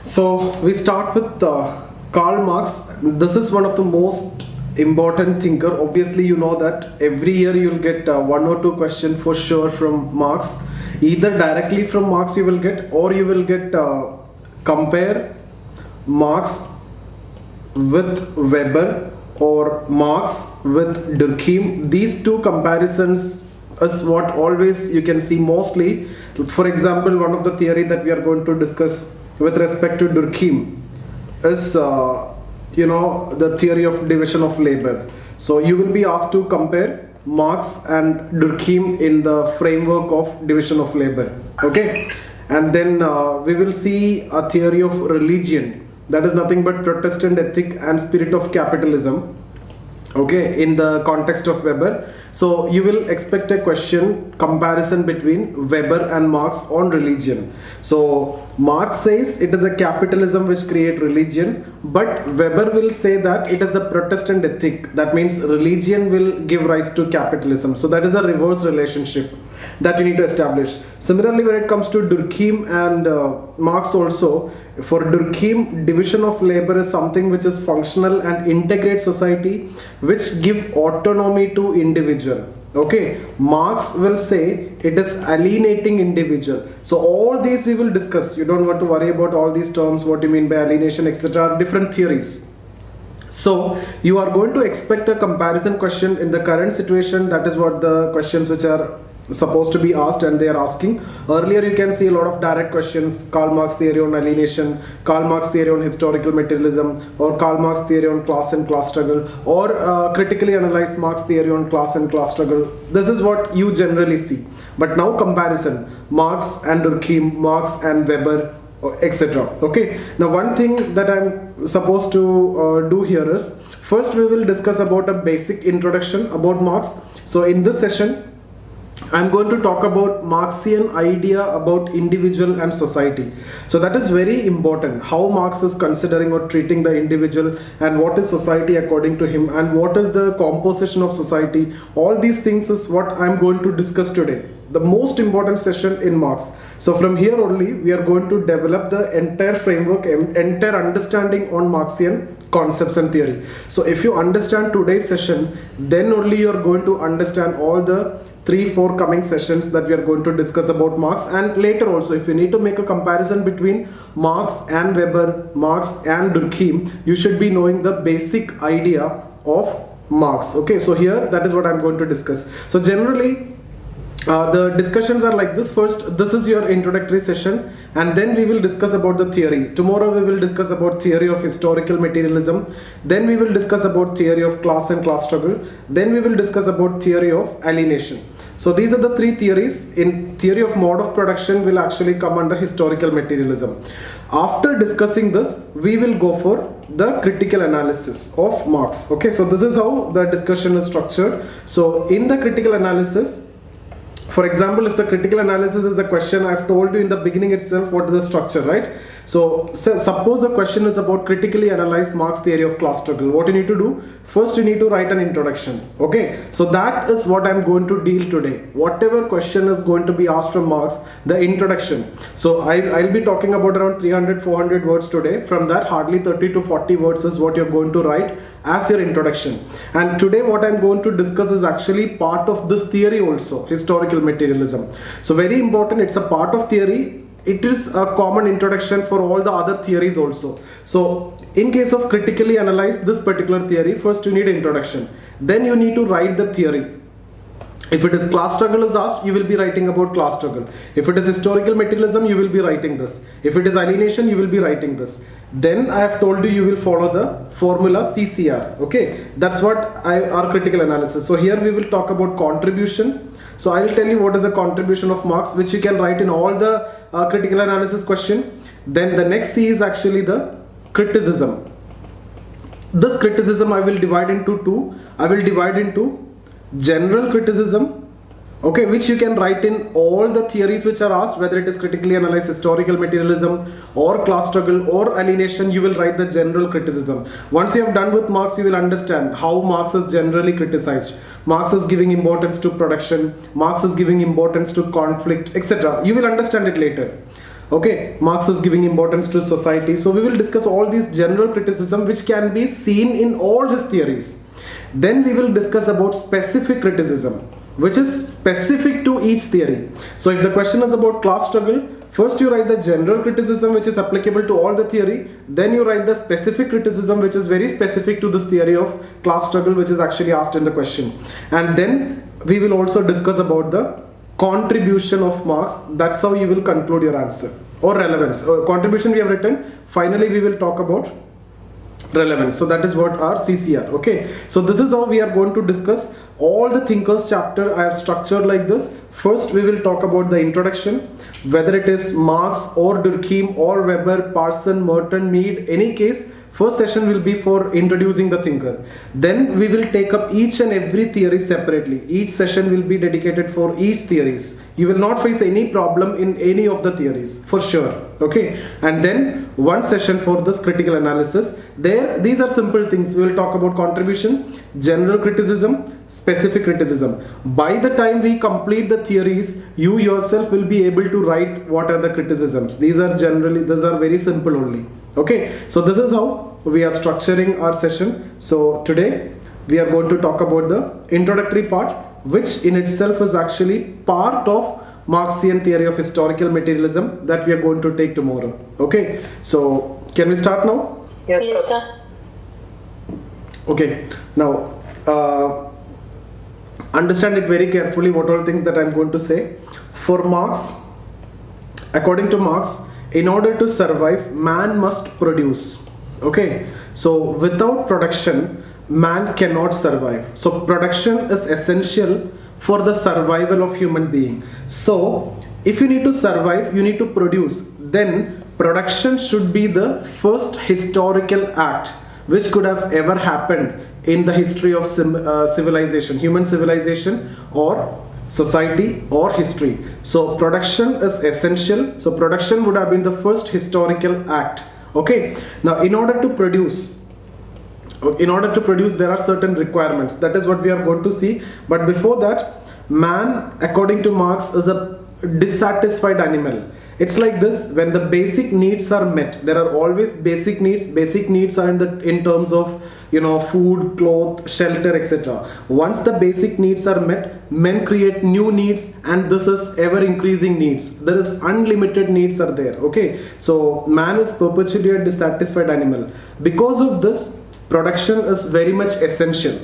So we start with Karl Marx. This is one of the most important thinker. Obviously, you know that every year you'll get one or two questions for sure from Marx. Either directly from Marx you will get, or you will get compare Marx with Weber or Marx with Durkheim. These two comparisons is what always you can see mostly. For example, one of the theory that we are going to discuss with respect to Durkheim is the theory of division of labor. So you will be asked to compare Marx and Durkheim in the framework of division of labor. Okay, and then we will see a theory of religion, that is nothing but Protestant ethic and spirit of capitalism, okay, in the context of Weber. So you will expect a question comparison between Weber and Marx on religion. So Marx says it is a capitalism which create religion, but Weber will say that it is the Protestant ethic, that means religion will give rise to capitalism. So that is a reverse relationship that you need to establish. Similarly, when it comes to Durkheim and Marx also, for Durkheim, division of labor is something which is functional and integrate society, which give autonomy to individual. Okay, Marx will say it is alienating individual. So all these we will discuss. You don't want to worry about all these terms, what you mean by alienation, etc. Different theories. So you are going to expect a comparison question in the current situation. That is what the questions which are supposed to be asked and they are asking. Earlier you can see a lot of direct questions, Karl Marx theory on alienation, Karl Marx theory on historical materialism, or Karl Marx theory on class and class struggle, or critically analyze Marx theory on class and class struggle. This is what you generally see. But now comparison, Marx and Durkheim, Marx and Weber, etc. Okay, now one thing that I'm supposed to do here is, first we will discuss about a basic introduction about Marx. So in this session I'm going to talk about Marxian idea about individual and society. So that is very important, how Marx is considering or treating the individual, and what is society according to him, and what is the composition of society. All these things is what I'm going to discuss today, the most important session in Marx. So from here only we are going to develop the entire framework, entire understanding on Marxian concepts and theory. So if you understand today's session, then only you are going to understand all the 3-4 coming sessions that we are going to discuss about Marx. And later also, if you need to make a comparison between Marx and Weber, Marx and Durkheim, you should be knowing the basic idea of Marx. Okay, so here that is what I'm going to discuss. So generally the discussions are like this. First, this is your introductory session, and then we will discuss about the theory. Tomorrow we will discuss about theory of historical materialism. Then we will discuss about theory of class and class struggle. Then we will discuss about theory of alienation. So these are the three theories. In theory of mode of production will actually come under historical materialism. After discussing this, we will go for the critical analysis of Marx. Okay, so this is how the discussion is structured. So in the critical analysis, for example, if the critical analysis is the question, I've told you in the beginning itself what is the structure, right? So suppose the question is about critically analyze Marx theory of class struggle. What you need to do? First you need to write an introduction. Okay, so that is what I'm going to deal today. Whatever question is going to be asked from Marx, the introduction. So I'll be talking about around 300-400 words today. From that, hardly 30 to 40 words is what you're going to write as your introduction. And today what I'm going to discuss is actually part of this theory also, historical materialism. So very important, it's a part of theory. It is a common introduction for all the other theories also. So in case of critically analyze this particular theory, first you need introduction. Then you need to write the theory. If it is class struggle is asked, you will be writing about class struggle. If it is historical materialism, you will be writing this. If it is alienation, you will be writing this. Then I have told you, you will follow the formula CCR. Okay, that's what our critical analysis. So here we will talk about contribution. So I will tell you what is the contribution of Marx, which you can write in all the critical analysis question. Then the next C is actually the criticism. This criticism I will divide into two. I will divide into general criticism, okay, which you can write in all the theories which are asked, whether it is critically analyze historical materialism or class struggle or alienation. You will write the general criticism. Once you have done with Marx, you will understand how Marx is generally criticized. Marx is giving importance to production, Marx is giving importance to conflict, etc. You will understand it later. Okay, Marx is giving importance to society. So we will discuss all these general criticism which can be seen in all his theories. Then we will discuss about specific criticism, which is specific to each theory. So if the question is about class struggle, first you write the general criticism which is applicable to all the theory, then you write the specific criticism which is very specific to this theory of class struggle, which is actually asked in the question. And then we will also discuss about the contribution of Marx. That's how you will conclude your answer. Or relevance. Contribution we have written. Finally we will talk about relevance. So that is what our CCR. Okay, so this is how we are going to discuss all the thinkers chapter. I have structured like this. First we will talk about the introduction, whether it is Marx or Durkheim or Weber, Parson, Merton, Mead, any case. First session will be for introducing the thinker. Then we will take up each and every theory separately. Each session will be dedicated for each theories. You will not face any problem in any of the theories, for sure. Okay, and then one session for this critical analysis. There, these are simple things. We will talk about contribution, general criticism, specific criticism. By the time we complete the theories, you yourself will be able to write what are the criticisms. These are very simple only. Okay, so this is how we are structuring our session. So today we are going to talk about the introductory part, which in itself is actually part of Marxian theory of historical materialism that we are going to take tomorrow. Okay, so can we start now? Yes, sir. Okay, now understand it very carefully what all things that I am going to say. For Marx, according to Marx, in order to survive, man must produce. Okay, so without production, man cannot survive. So production is essential for the survival of human being. So if you need to survive, you need to produce. Then production should be the first historical act which could have ever happened in the history of civilization, human civilization or society or history. So production is essential. So production would have been the first historical act. Okay, now in order to produce, there are certain requirements. That is what we are going to see. But before that, man, according to Marx, is a dissatisfied animal. It's like this: when the basic needs are met, there are always basic needs. Basic needs are in terms of, you know, food, cloth, shelter, etc. Once the basic needs are met, men create new needs, and this is ever increasing needs. There is unlimited needs are there. Okay, so man is perpetually a dissatisfied animal. Because of this, production is very much essential,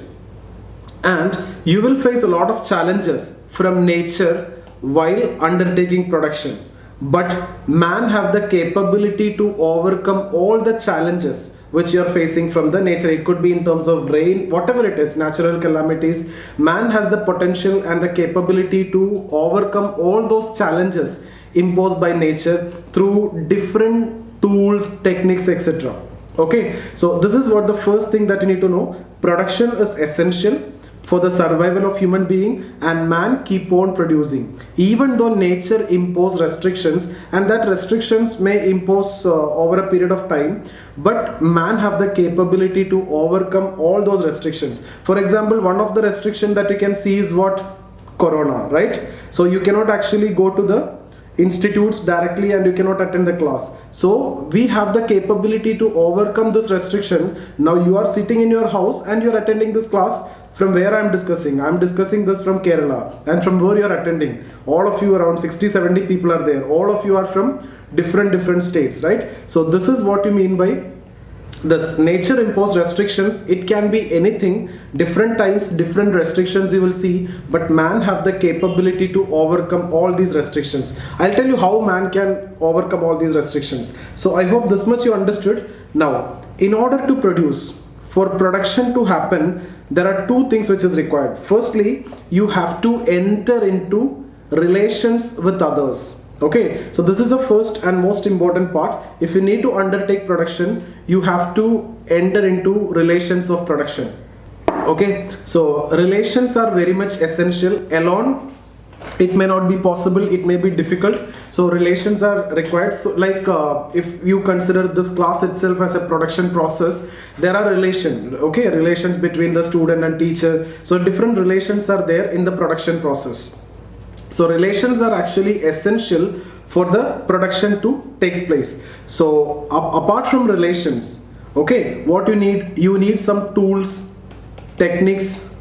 and you will face a lot of challenges from nature while undertaking production. But man have the capability to overcome all the challenges which you are facing from the nature. It could be in terms of rain, whatever it is, natural calamities. Man has the potential and the capability to overcome all those challenges imposed by nature through different tools, techniques, etc. Okay, so this is what the first thing that you need to know. Production is essential for the survival of human being, and man keep on producing even though nature impose restrictions, and that restrictions may impose over a period of time, but man have the capability to overcome all those restrictions. For example, one of the restriction that you can see is what? Corona, right? So you cannot actually go to the institutes directly and you cannot attend the class. So we have the capability to overcome this restriction. Now you are sitting in your house and you are attending this class. From where I am discussing this from Kerala, and from where you are attending, all of you, around 60-70 people are there. All of you are from different states, right? So this is what you mean by this nature imposed restrictions. It can be anything, different times, different restrictions you will see, but man have the capability to overcome all these restrictions. I'll tell you how man can overcome all these restrictions. So I hope this much you understood. Now, in order to produce, for production to happen, there are two things which is required. Firstly, you have to enter into relations with others. Okay, so this is the first and most important part. If you need to undertake production, you have to enter into relations of production. Okay, so relations are very much essential. Alone, it may not be possible, it may be difficult. So relations are required. So like if you consider this class itself as a production process, there are relations between the student and teacher. So different relations are there in the production process. So relations are actually essential for the production to takes place. So apart from relations, okay, what you need some tools, techniques,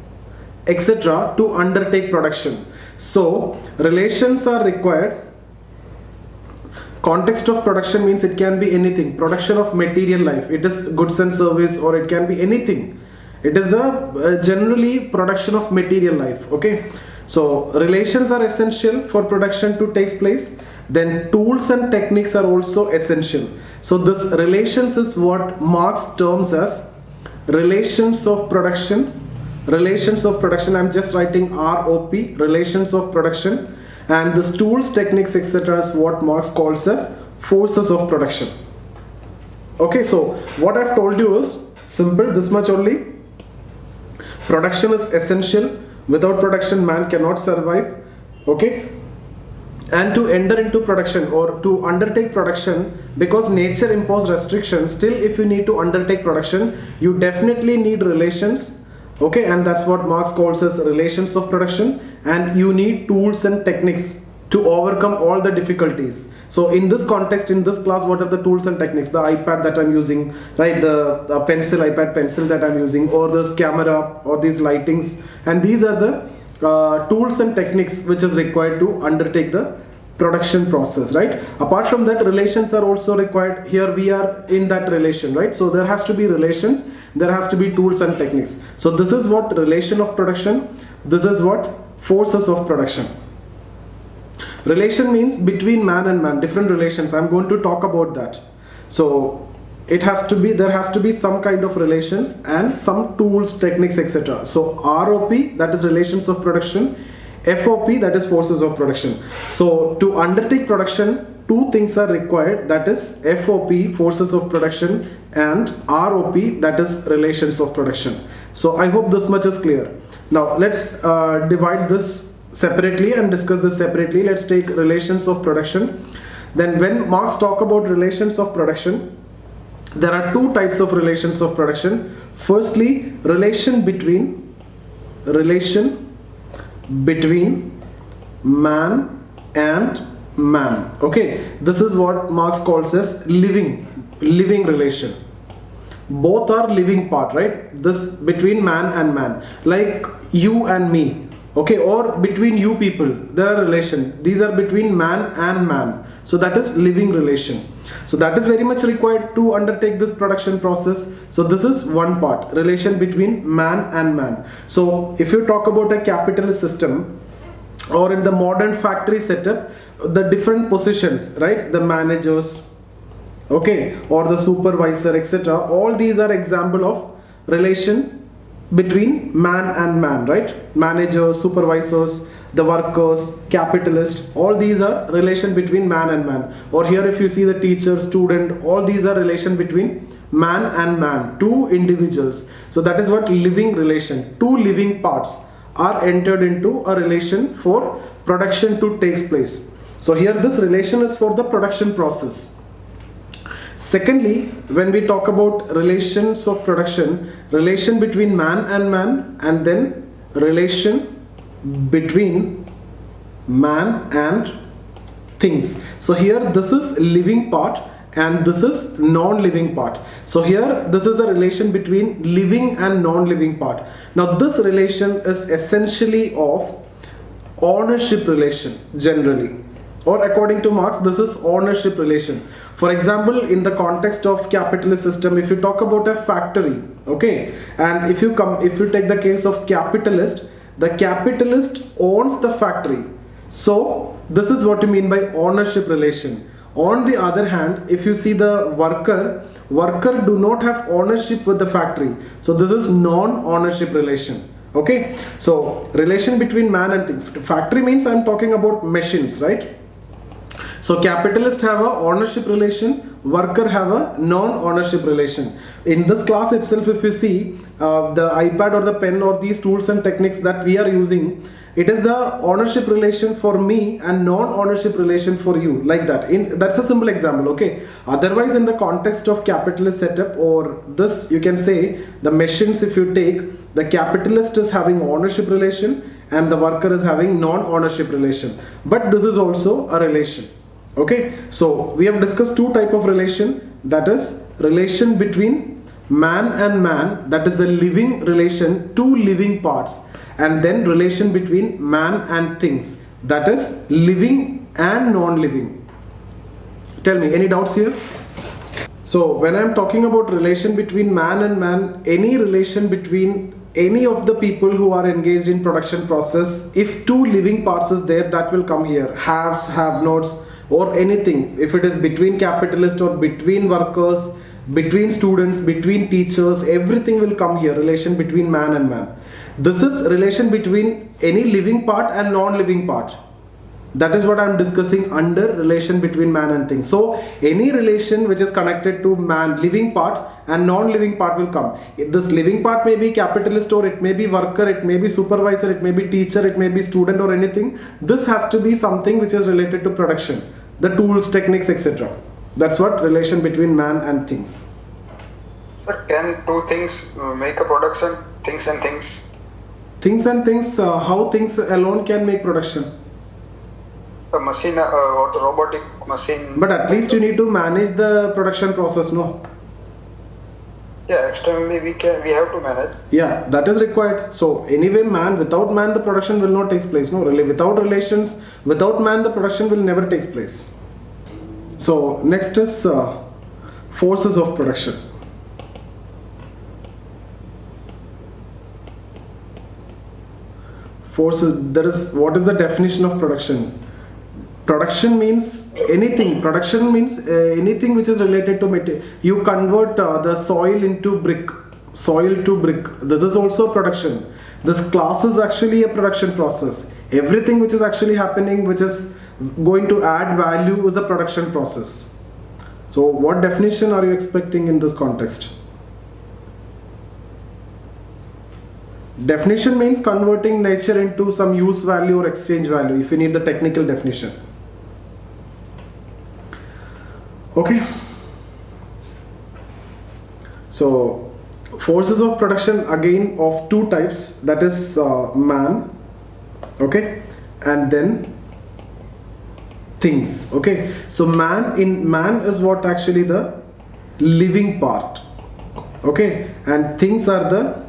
etc. to undertake production. So relations are required. Context of production means it can be anything. Production of material life, it is goods and service, or it can be anything. It is a generally production of material life. Okay, so relations are essential for production to take place. Then tools and techniques are also essential. So this relations is what Marx terms as relations of production. Relations of production, I'm just writing ROP, relations of production, and this tools, techniques, etc. is what Marx calls as forces of production. Okay, so what I've told you is simple, this much only. Production is essential. Without production, man cannot survive. Okay, and to enter into production or to undertake production, because nature imposed restrictions, still if you need to undertake production, you definitely need relations. Okay, and that's what Marx calls as relations of production, and you need tools and techniques to overcome all the difficulties. So in this context, in this class, what are the tools and techniques? The iPad that I'm using, right? The pencil, iPad pencil that I'm using, or this camera, or these lightings, and these are the tools and techniques which is required to undertake the production process, right? Apart from that, relations are also required. Here we are in that relation, right? So there has to be relations, there has to be tools and techniques. So this is what relation of production, this is what forces of production. Relation means between man and man, different relations. I'm going to talk about that. So it has to be, there has to be some kind of relations and some tools, techniques, etc. So ROP, that is relations of production. FOP, that is forces of production. So to undertake production, two things are required, that is FOP, forces of production, and ROP, that is relations of production. So I hope this much is clear. Now let's divide this separately and discuss this separately. Let's take relations of production. Then when Marx talk about relations of production, there are two types of relations of production. Firstly, relation between man and man. Okay, this is what Marx calls as living relation. Both are living part, right? This between man and man, like you and me, okay, or between you people, there are relations. These are between man and man. So that is living relation. So that is very much required to undertake this production process. So this is one part, relation between man and man. So if you talk about a capitalist system, or in the modern factory setup, the different positions, right? The managers, okay, or the supervisor, etc. All these are example of relation between man and man, right? Managers, supervisors, the workers, capitalist, all these are relation between man and man. Or here if you see the teacher, student, all these are relation between man and man, two individuals. So that is what living relation, two living parts are entered into a relation for production to take place. So here this relation is for the production process. Secondly, when we talk about relations of production, relation between man, and then relation between man and things. So here this is living part and this is non-living part. So here this is a relation between living and non-living part. Now this relation is essentially of ownership relation generally, or according to Marx this is ownership relation. For example, in the context of capitalist system, if you talk about a factory, okay, and if you take the case of capitalist, the capitalist owns the factory. So this is what you mean by ownership relation. On the other hand, if you see the worker do not have ownership with the factory. So this is non-ownership relation. Okay, so relation between man and thing. Factory means I'm talking about machines, right? So capitalists have a ownership relation, worker have a non-ownership relation. In this class itself, if you see the iPad or the pen or these tools and techniques that we are using, it is the ownership relation for me and non-ownership relation for you, like that. That's a simple example, okay. Otherwise, in the context of capitalist setup, or this you can say the machines, if you take, the capitalist is having ownership relation and the worker is having non-ownership relation. But this is also a relation. Okay, so we have discussed two type of relation, that is relation between man and man, that is the living relation, two living parts, and then relation between man and things, that is living and non-living. Tell me, any doubts here? So when I am talking about relation between man and man, any relation between any of the people who are engaged in production process, if two living parts is there, that will come here, haves, have nots, or anything. If it is between capitalists or between workers, between students, between teachers, everything will come here, relation between man and man. This is relation between any living part and non-living part. That is what I am discussing under relation between man and things. So any relation which is connected to man, living part, and non-living part will come. This living part may be capitalist, or it may be worker, it may be supervisor, it may be teacher, it may be student, or anything. This has to be something which is related to production, the tools, techniques, etc. That's what relation between man and things. Sir, can two things make a production? Things and things? Things and things, how things alone can make production? A machine or robotic machine. But at least you need to manage the production process, no? Yeah, externally we have to manage. Yeah, that is required. So anyway, without man the production will not take place. No, really, without relations, without man the production will never take place. So next is forces of production. Forces. There is, what is the definition of production? Production means anything. Production means anything which is related to material. You convert the soil into brick, soil to brick. This is also production. This class is actually a production process. Everything which is actually happening, which is going to add value, is a production process. So what definition are you expecting in this context? Definition means converting nature into some use value or exchange value, if you need the technical definition. Okay, so forces of production again of two types, that is man, okay, and then things. Okay, so man is what actually the living part, okay, and things are the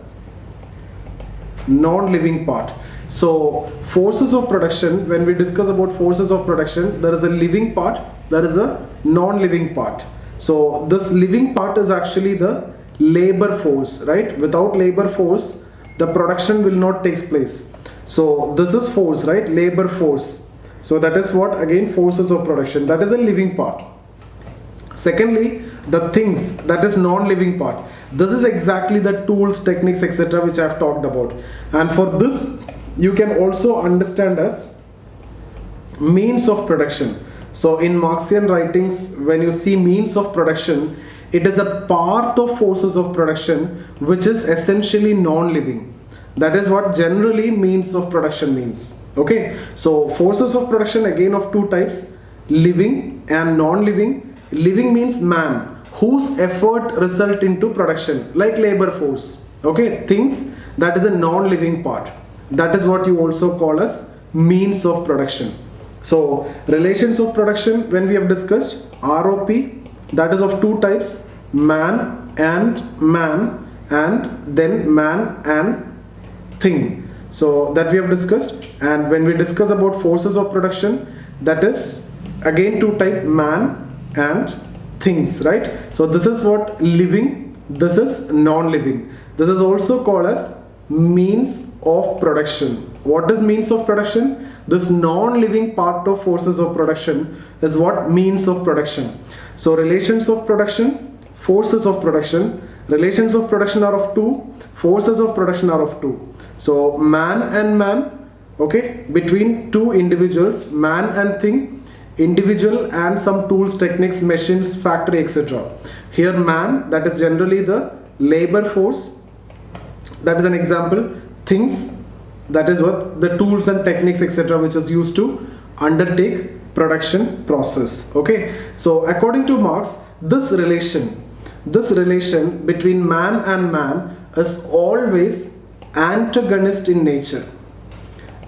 non-living part. So forces of production, when we discuss about forces of production, there is a living part, there is a non-living part. So this living part is actually the labor force, right? Without labor force the production will not take place. So this is force, right? Labor force. So that is what, again, forces of production, that is a living part. Secondly, the things, that is non-living part. This is exactly the tools, techniques, etc. which I have talked about. And for this you can also understand as means of production. So in Marxian writings, when you see means of production, it is a part of forces of production which is essentially non-living. That is what generally means of production means. Okay, so forces of production again of two types, living and non-living. Living means man, whose effort result into production, like labor force. Okay, things, that is a non-living part. That is what you also call as means of production. So relations of production, when we have discussed ROP, that is of two types, man, and then man and thing. So that we have discussed. And when we discuss about forces of production, that is again two type, man and things, right? So this is what living, this is non-living. This is also called as means of production. What is means of production? This non-living part of forces of production is what means of production. So relations of production, forces of production. Relations of production are of two, forces of production are of two. So man and man, okay, between two individuals, man and thing, individual and some tools, techniques, machines, factory, etc. Here man, that is generally the labor force, that is an example. Things, that is what the tools and techniques, etc. which is used to undertake production process. Okay, so according to Marx, this relation between man and man is always antagonist in nature.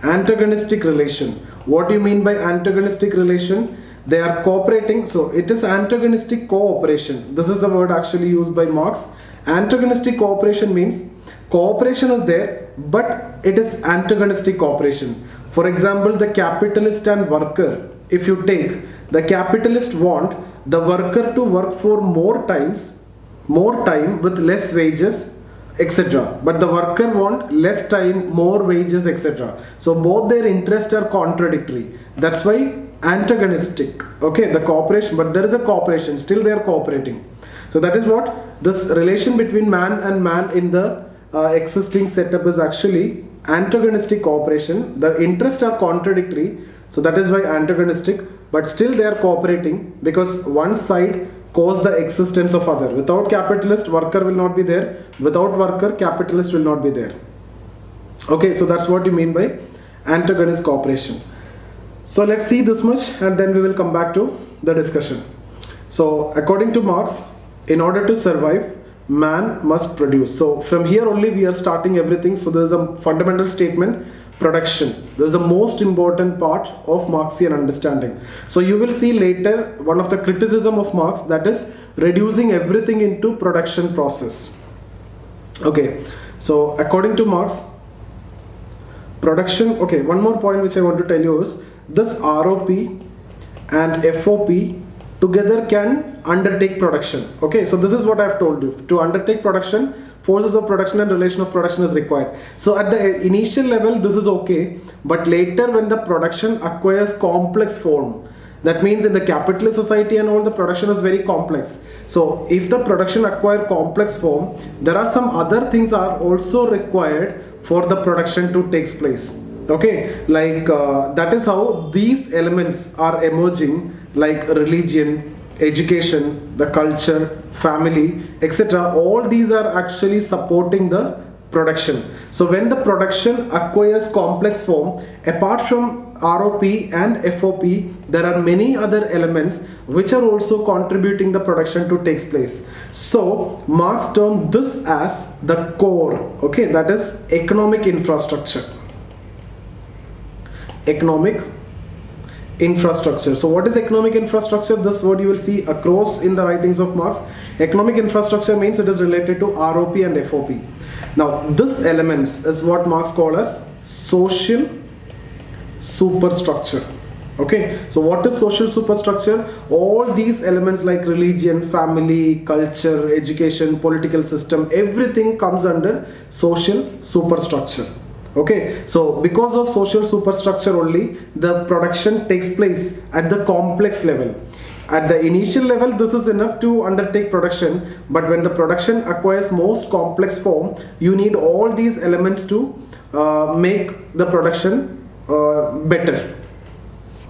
Antagonistic relation. What do you mean by antagonistic relation? They are cooperating, so it is antagonistic cooperation. This is the word actually used by Marx. Antagonistic cooperation means cooperation is there, but it is antagonistic cooperation. For example, the capitalist and worker, if you take, the capitalist want the worker to work for more time with less wages, etc. But the worker want less time, more wages, etc. So both their interests are contradictory. That's why antagonistic. Okay, the cooperation, but there is a cooperation, still they are cooperating. So that is what this relation between man and man in the existing setup is actually antagonistic cooperation. The interests are contradictory, so that is why antagonistic, but still they are cooperating because one side cause the existence of other. Without capitalist, worker will not be there. Without worker, capitalist will not be there. Okay, so that's what you mean by antagonist cooperation. So let's see this much and then we will come back to the discussion. So according to Marx, in order to survive, man must produce. So from here only we are starting everything. So there is a fundamental statement, production. This is the most important part of Marxian understanding. So you will see later one of the criticism of Marx, that is reducing everything into production process. Okay, so according to Marx, production, okay, one more point which I want to tell you is this ROP and FOP together can undertake production. Okay, so this is what I have told you. To undertake production, forces of production and relation of production is required. So at the initial level this is okay, but later when the production acquires complex form, that means in the capitalist society and all, the production is very complex. So if the production acquire complex form, there are some other things are also required for the production to take place. Okay, like that is how these elements are emerging, like religion, education, the culture, family, etc. All these are actually supporting the production. So when the production acquires complex form, apart from ROP and FOP, there are many other elements which are also contributing the production to take place. So Marx termed this as the core. Okay, that is economic infrastructure. Economic infrastructure. So what is economic infrastructure? This word you will see across in the writings of Marx. Economic infrastructure means it is related to ROP and FOP. Now this elements is what Marx calls as social superstructure. Okay, so what is social superstructure? All these elements like religion, family, culture, education, political system, everything comes under social superstructure. Okay, so because of social superstructure only, the production takes place at the complex level. At the initial level, this is enough to undertake production, but when the production acquires most complex form, you need all these elements to make the production better.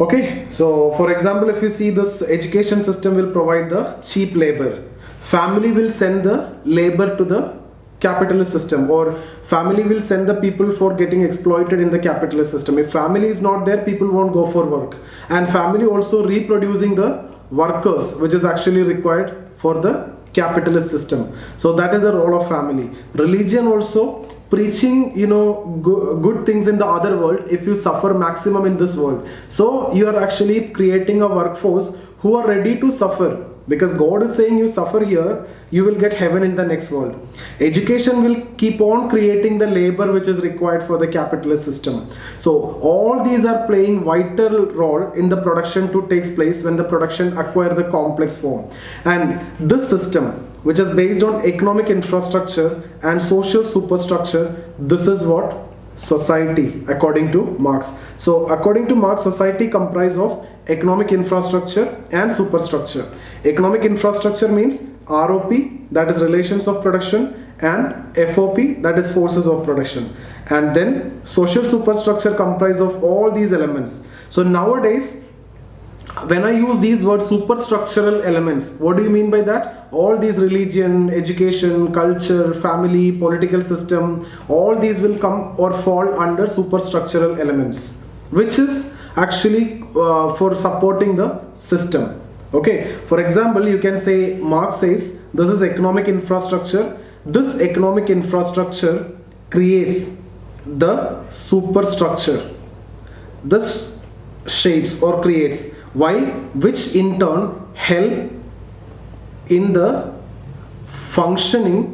Okay, so for example, if you see this education system will provide the cheap labor, family will send the labor to the capitalist system, or family will send the people for getting exploited in the capitalist system. If family is not there, people won't go for work, and family also reproducing the workers which is actually required for the capitalist system. So that is the role of family. Religion also preaching good things in the other world if you suffer maximum in this world. So you are actually creating a workforce who are ready to suffer, because God is saying you suffer here, you will get heaven in the next world. Education will keep on creating the labor which is required for the capitalist system. So all these are playing vital role in the production to takes place when the production acquire the complex form. And this system, which is based on economic infrastructure and social superstructure, this is what society according to Marx. So according to Marx, society comprises of economic infrastructure and superstructure. Economic infrastructure means ROP, that is relations of production, and FOP, that is forces of production. And then social superstructure comprises of all these elements. So nowadays, when I use these words superstructural elements, what do you mean by that? All these religion, education, culture, family, political system, all these will come or fall under superstructural elements, which is actually for supporting the system. Okay, for example, you can say Marx says this is economic infrastructure. This economic infrastructure creates the superstructure. This shapes or creates Why? Which in turn help in the functioning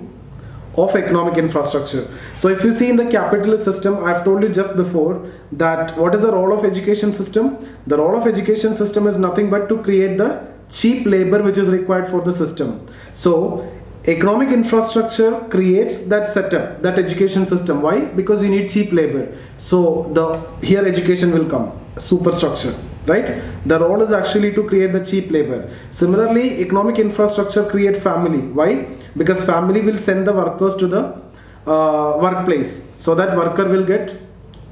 of economic infrastructure. So if you see in the capitalist system, I've told you just before that what is the role of education system? The role of education system is nothing but to create the cheap labor which is required for the system. So economic infrastructure creates that setup, that education system. Why? Because you need cheap labor. So here education will come, superstructure, right? The role is actually to create the cheap labor. Similarly, economic infrastructure create family. Why? Because family will send the workers to the workplace, so that worker will get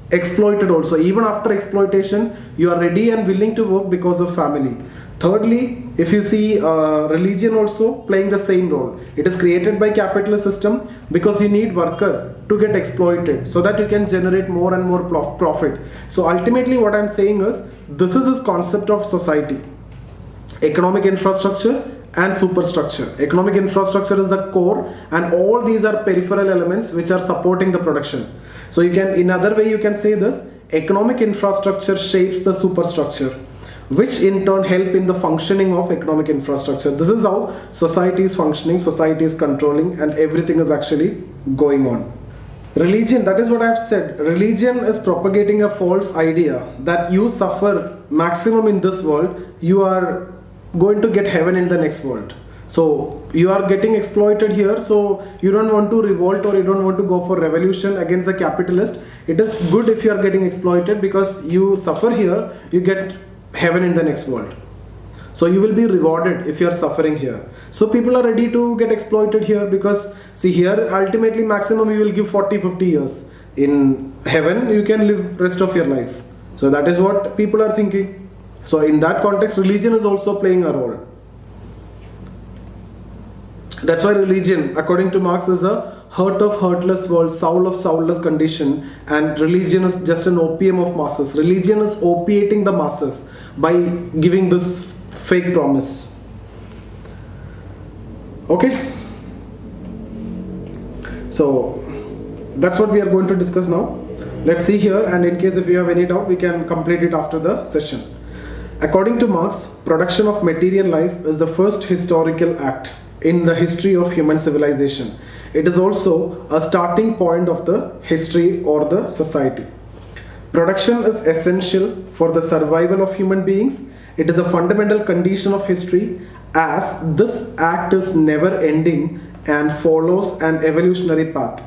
exploited also. Even after exploitation, you are ready and willing to work because of family. Thirdly, if you see religion also playing the same role. It is created by capitalist system because you need worker to get exploited so that you can generate more and more profit. So ultimately what I'm saying is, this is this concept of society. Economic infrastructure and superstructure. Economic infrastructure is the core, and all these are peripheral elements which are supporting the production. So you can, in other way you can say this, economic infrastructure shapes the superstructure, which in turn help in the functioning of economic infrastructure. This is how society is functioning, society is controlling, and everything is actually going on. Religion, that is what I have said. Religion is propagating a false idea that you suffer maximum in this world, you are going to get heaven in the next world. So you are getting exploited here, so you don't want to revolt or you don't want to go for revolution against the capitalist. It is good if you are getting exploited, because you suffer here, you get heaven in the next world. So you will be rewarded if you are suffering here. So people are ready to get exploited here, because see here ultimately maximum you will give 40-50 years. In heaven you can live rest of your life. So that is what people are thinking. So in that context, religion is also playing a role. That's why religion, according to Marx, is a heart of heartless world, soul of soulless condition, and religion is just an opium of masses. Religion is opiating the masses by giving this fake promise. Okay? So that's what we are going to discuss now. Let's see here, and in case if you have any doubt, we can complete it after the session. According to Marx, production of material life is the first historical act in the history of human civilization. It is also a starting point of the history or the society. Production is essential for the survival of human beings. It is a fundamental condition of history, as this act is never ending and follows an evolutionary path.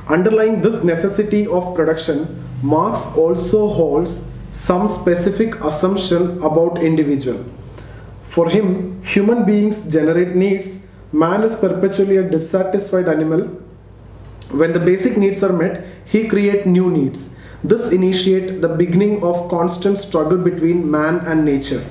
Underlying this necessity of production, Marx also holds some specific assumption about individual. For him, human beings generate needs. Man is perpetually a dissatisfied animal. When the basic needs are met, he creates new needs. This initiates the beginning of constant struggle between man and nature.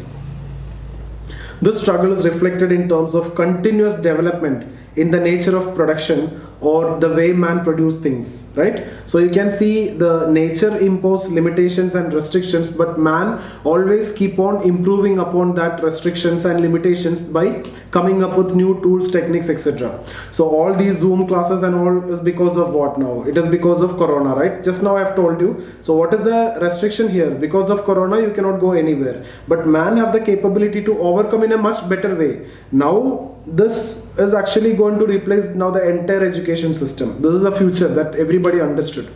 This struggle is reflected in terms of continuous development in the nature of production, or the way man produce things, right? So you can see the nature impose limitations and restrictions, but man always keep on improving upon that restrictions and limitations by coming up with new tools, techniques, etc. So all these Zoom classes and all is because of what now? It is because of Corona, right? Just now I have told you. So what is the restriction here? Because of Corona you cannot go anywhere, but man have the capability to overcome in a much better way. Now this is actually going to replace now the entire education system. This is the future that everybody understood.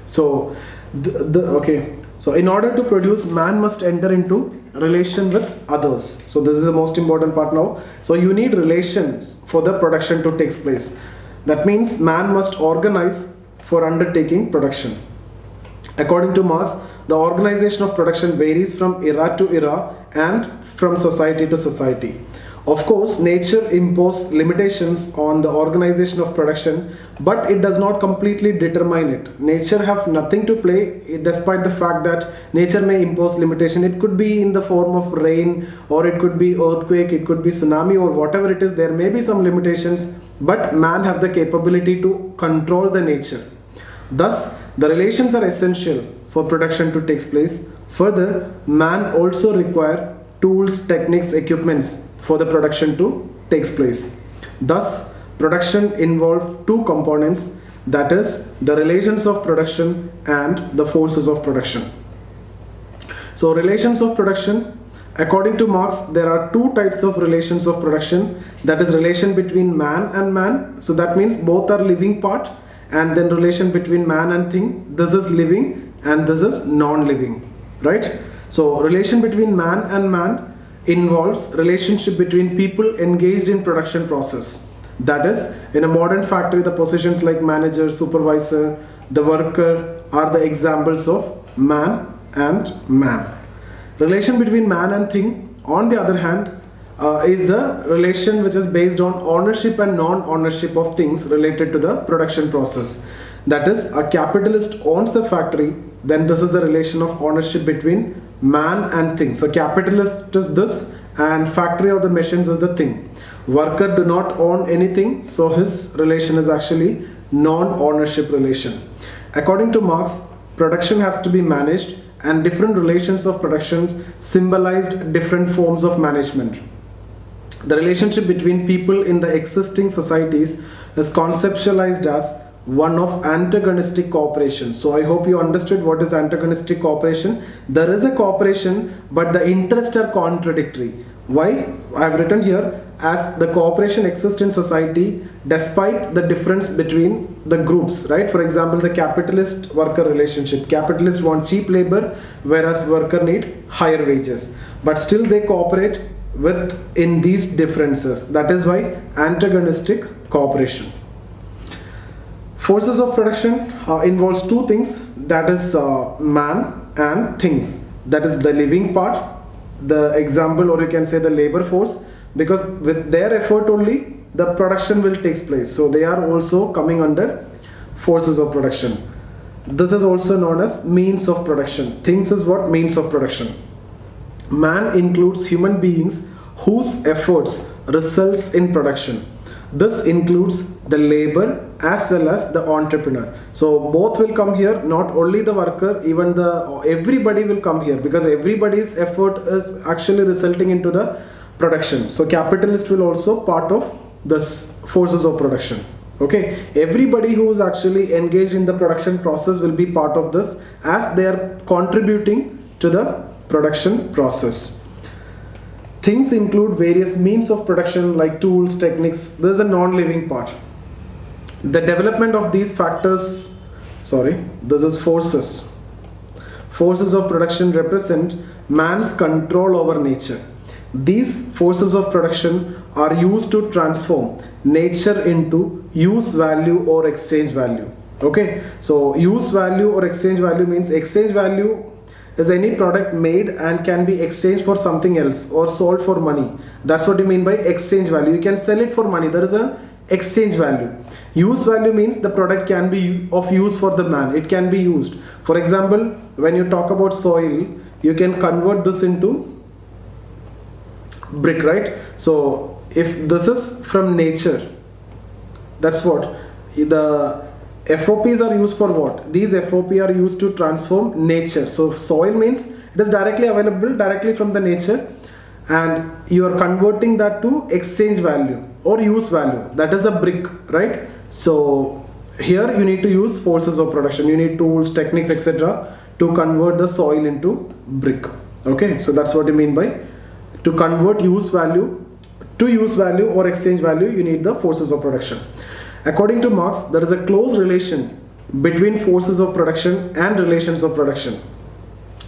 So okay, so in order to produce, man must enter into relation with others. So this is the most important part now. So you need relations for the production to take place. That means man must organize for undertaking production. According to Marx, the organization of production varies from era to era and from society to society. Of course, nature imposes limitations on the organization of production, but it does not completely determine it. Nature have nothing to play, despite the fact that nature may impose limitation. It could be in the form of rain, or it could be earthquake, it could be tsunami, or whatever it is. There may be some limitations, but man have the capability to control the nature. Thus, the relations are essential for production to take place. Further, man also require tools, techniques, equipments for the production to take place. Thus, production involves two components, that is, the relations of production and the forces of production. So, relations of production, According to Marx, there are two types of relations of production. That is relation between man and man. So that means both are living part, and then relation between man and thing. This is living and this is non-living, right? So relation between man and man involves relationship between people engaged in production process. That is, in a modern factory, the positions like manager, supervisor, the worker are the examples of man and man. Relation between man and thing, on the other hand, is a relation which is based on ownership and non-ownership of things related to the production process. That is, a capitalist owns the factory, then this is the relation of ownership between man and thing. So capitalist is this, and factory or the machines is the thing. Worker do not own anything, so his relation is actually non-ownership relation. According to Marx, production has to be managed, and different relations of productions symbolized different forms of management. The relationship between people in the existing societies is conceptualized as one of antagonistic cooperation. So I hope you understood what is antagonistic cooperation. There is a cooperation, but the interests are contradictory. Why? I have written here, as the cooperation exists in society despite the difference between the groups, right? For example, the capitalist worker relationship. Capitalist want cheap labor, whereas worker need higher wages. But still they cooperate in these differences. That is why antagonistic cooperation. Forces of production involves two things, that is man and things. That is the living part, the example, or you can say the labor force, because with their effort only the production will take place. So they are also coming under forces of production. This is also known as means of production. Things is what? Means of production. Man includes human beings whose efforts results in production. This includes the labor as well as the entrepreneur. So both will come here, not only the worker, even everybody will come here, because everybody's effort is actually resulting into the production. So capitalist will also part of this forces of production. Okay, everybody who is actually engaged in the production process will be part of this, as they are contributing to the production process. Things include various means of production like tools, techniques. There is a non-living part. The development of these factors, this is forces. Forces of production represent man's control over nature. These forces of production are used to transform nature into use value or exchange value. Okay, so use value or exchange value means exchange value is any product made and can be exchanged for something else or sold for money. That's what you mean by exchange value. You can sell it for money. There is an exchange value. Use value means the product can be of use for the man. It can be used. For example, when you talk about soil, you can convert this into brick, right? So if this is from nature, that's what the FOPs are used for. What? These FOP are used to transform nature. So soil means it is directly available directly from the nature, and you are converting that to exchange value or use value. That is a brick, right? So here you need to use forces of production. You need tools, techniques, etc. to convert the soil into brick. Okay, so that's what you mean by to convert use value to use value or exchange value. You need the forces of production. According to Marx, there is a close relation between forces of production and relations of production.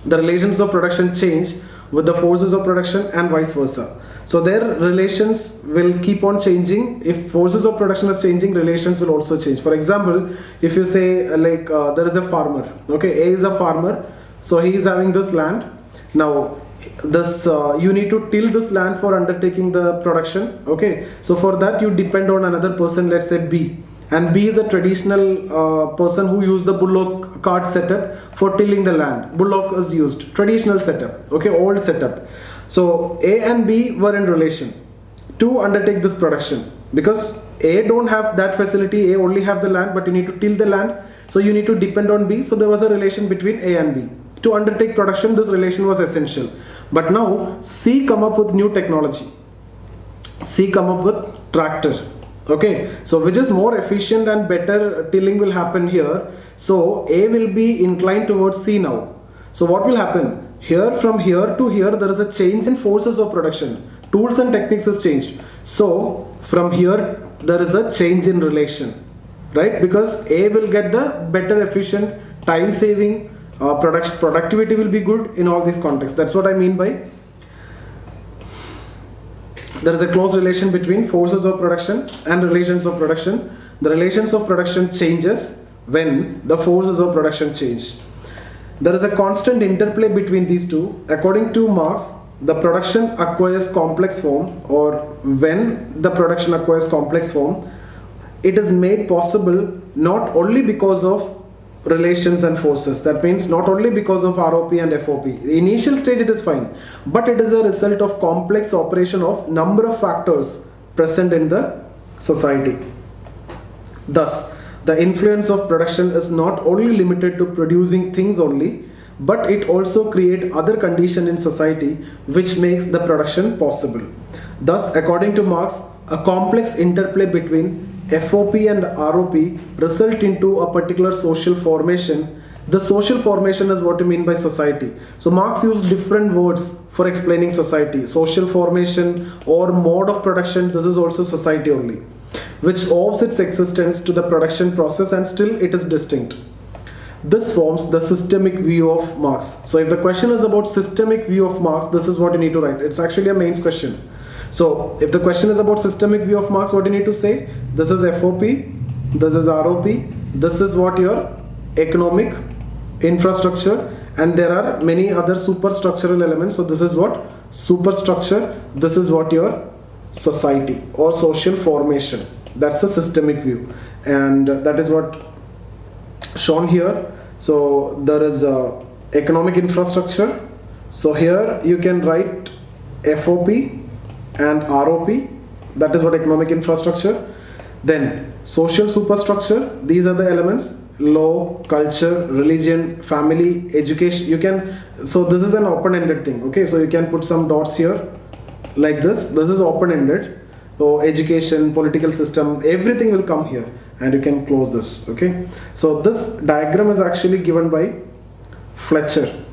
The relations of production change with the forces of production and vice versa. So their relations will keep on changing. If forces of production is changing, relations will also change. For example, if you say there is a farmer, okay, A is a farmer, so he is having this land. Now this you need to till this land for undertaking the production. Okay, so for that you depend on another person, let's say B, and B is a traditional person who used the bullock cart setup for tilling the land. Bullock is used, traditional setup, okay, old setup. So A and B were in relation to undertake this production, because A don't have that facility, A only have the land, but you need to till the land, so you need to depend on B. So there was a relation between A and B. To undertake production, this relation was essential. But now C come up with new technology. C come up with tractor. Okay, so which is more efficient and better tilling will happen here. So A will be inclined towards C now. So what will happen? here from here to here there is a change in forces of production. Tools and techniques has changed. So from here there is a change in relation, right? Because A will get the better efficient, time saving, productivity will be good in all these contexts. That's what I mean by there is a close relation between forces of production and relations of production. The relations of production changes when the forces of production change. There is a constant interplay between these two. According to Marx, the production acquires complex form, or when the production acquires complex form, it is made possible not only because of relations and forces. That means not only because of ROP and FOP. The initial stage it is fine, but it is a result of complex operation of number of factors present in the society. Thus, the influence of production is not only limited to producing things only, but it also creates other conditions in society which makes the production possible. Thus, according to Marx, a complex interplay between FOP and ROP result into a particular social formation. The social formation is what you mean by society. So Marx used different words for explaining society. Social formation or mode of production, this is also society only, which owes its existence to the production process and still it is distinct. This forms the systemic view of Marx. So if the question is about systemic view of Marx, this is what you need to write. It's actually a mains question. So if the question is about systemic view of Marx, what you need to say? This is FOP, this is ROP, this is what your economic infrastructure, and there are many other superstructural elements. So this is what superstructure, this is what your society or social formation. That's the systemic view, and that is what shown here. So there is a economic infrastructure. So here you can write FOP and ROP, that is what economic infrastructure. Then social superstructure, these are the elements: law, culture, religion, family, education. You can, so this is an open-ended thing, okay? So you can put some dots here like this is open-ended. So education, political system, everything will come here, and you can close this, okay? So this diagram is actually given by Fletcher,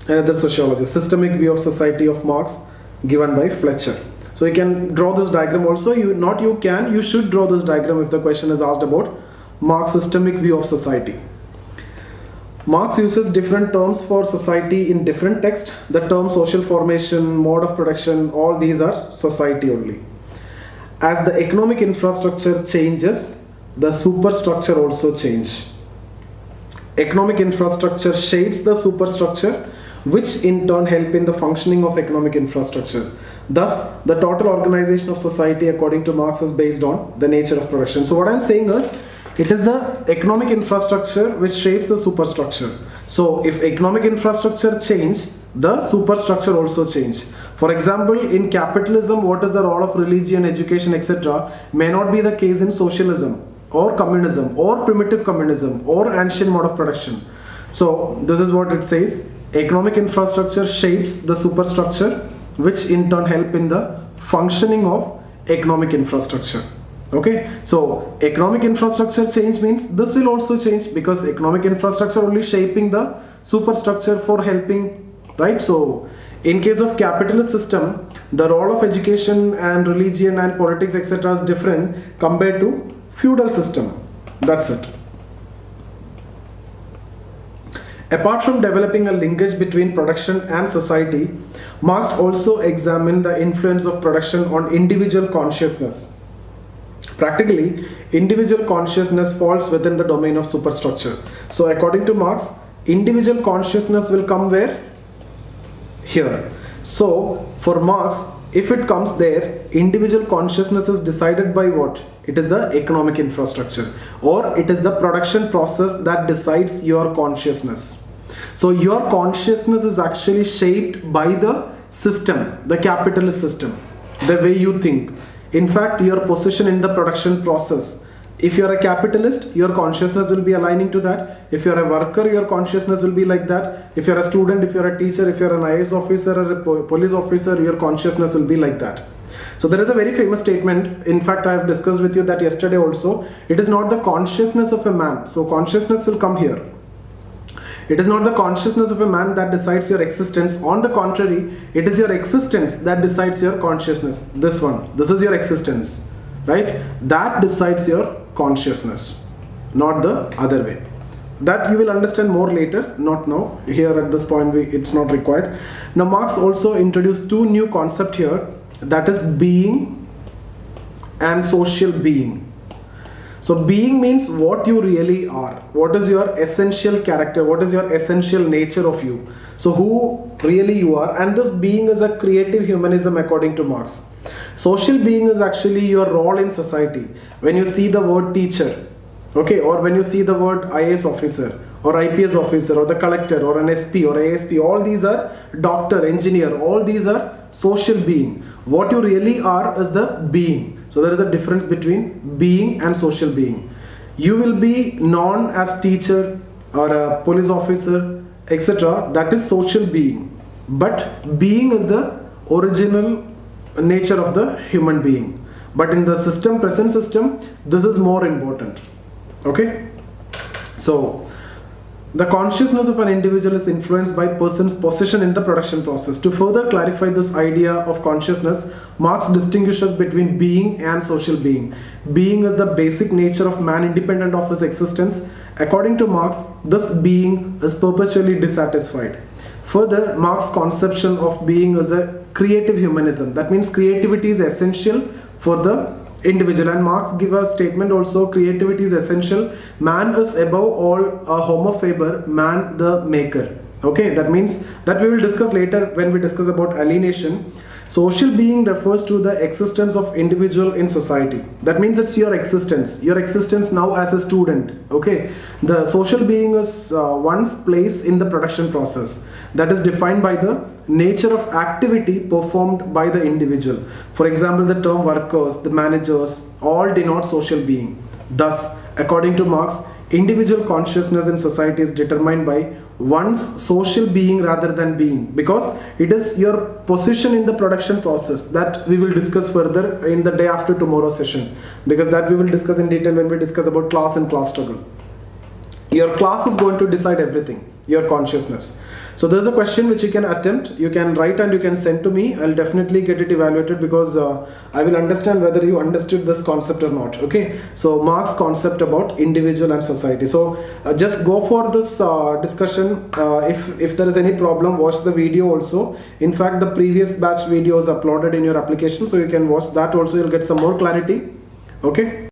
another sociologist. Systemic view of society of Marx, given by Fletcher. So you can draw this diagram also. You should draw this diagram if the question is asked about Marx's systemic view of society. Marx uses different terms for society in different texts. The term social formation, mode of production, all these are society only. As the economic infrastructure changes, the superstructure also changes. Economic infrastructure shapes the superstructure, which in turn help in the functioning of economic infrastructure. Thus, the total organization of society according to Marx is based on the nature of production. So what I'm saying is, it is the economic infrastructure which shapes the superstructure. So if economic infrastructure change, the superstructure also change. For example, in capitalism, what is the role of religion, education, etc. may not be the case in socialism or communism or primitive communism or ancient mode of production. So this is what it says: economic infrastructure shapes the superstructure, which in turn help in the functioning of economic infrastructure. Okay, so economic infrastructure change means this will also change, because economic infrastructure only shaping the superstructure for helping, right? So in case of capitalist system, the role of education and religion and politics etc. is different compared to feudal system. That's it. Apart from developing a linkage between production and society, Marx also examined the influence of production on individual consciousness. Practically, individual consciousness falls within the domain of superstructure. So according to Marx, individual consciousness will come where? Here. So for Marx, if it comes there, individual consciousness is decided by what? It is the economic infrastructure, or it is the production process that decides your consciousness. So your consciousness is actually shaped by the system, the capitalist system, the way you think. In fact, your position in the production process. If you are a capitalist, your consciousness will be aligning to that. If you are a worker, your consciousness will be like that. If you are a student, if you are a teacher, if you are an IAS officer or a police officer, your consciousness will be like that. So there is a very famous statement. In fact, I have discussed with you that yesterday also. It is not the consciousness of a man. So consciousness will come here. It is not the consciousness of a man that decides your existence. On the contrary, it is your existence that decides your consciousness. This is your existence, right? That decides your consciousness, not the other way. That you will understand more later, not now. Here at this point, it's not required. Now, Marx also introduced two new concepts here, that is being and social being. So being means what you really are. What is your essential character? What is your essential nature of you? So who really you are. And this being is a creative humanism according to Marx. Social being is actually your role in society. When you see the word teacher, okay, or when you see the word IAS officer or IPS officer or the collector or an SP or ASP, all these are doctor, engineer, all these are social being. What you really are is the being. So there is a difference between being and social being. You will be known as teacher or a police officer, etc. That is social being. But being is the original nature of the human being. But in the system, present system, this is more important. Okay? So the consciousness of an individual is influenced by person's position in the production process. To further clarify this idea of consciousness, Marx distinguishes between being and social being. Being is the basic nature of man independent of his existence. According to Marx, this being is perpetually dissatisfied. Further, Marx's conception of being is a creative humanism. That means creativity is essential for the individual, and Marx give a statement also, creativity is essential. Man is above all a homo faber, man the maker. Okay, that means that we will discuss later when we discuss about alienation. Social being refers to the existence of individual in society. That means it's your existence now as a student. Okay, the social being is one's place in the production process, that is defined by the nature of activity performed by the individual. For example, the term workers, the managers, all denote social being. Thus, according to Marx, individual consciousness in society is determined by one's social being rather than being, because it is your position in the production process that we will discuss further in the day after tomorrow session, because that we will discuss in detail when we discuss about class and class struggle. Your class is going to decide everything, your consciousness. So there's a question which you can attempt, you can write and you can send to me. I'll definitely get it evaluated, because I will understand whether you understood this concept or not. Okay, so Marx's concept about individual and society. So just go for this discussion. If there is any problem, watch the video also. In fact, the previous batch video is uploaded in your application, so you can watch that also. You'll get some more clarity. Okay.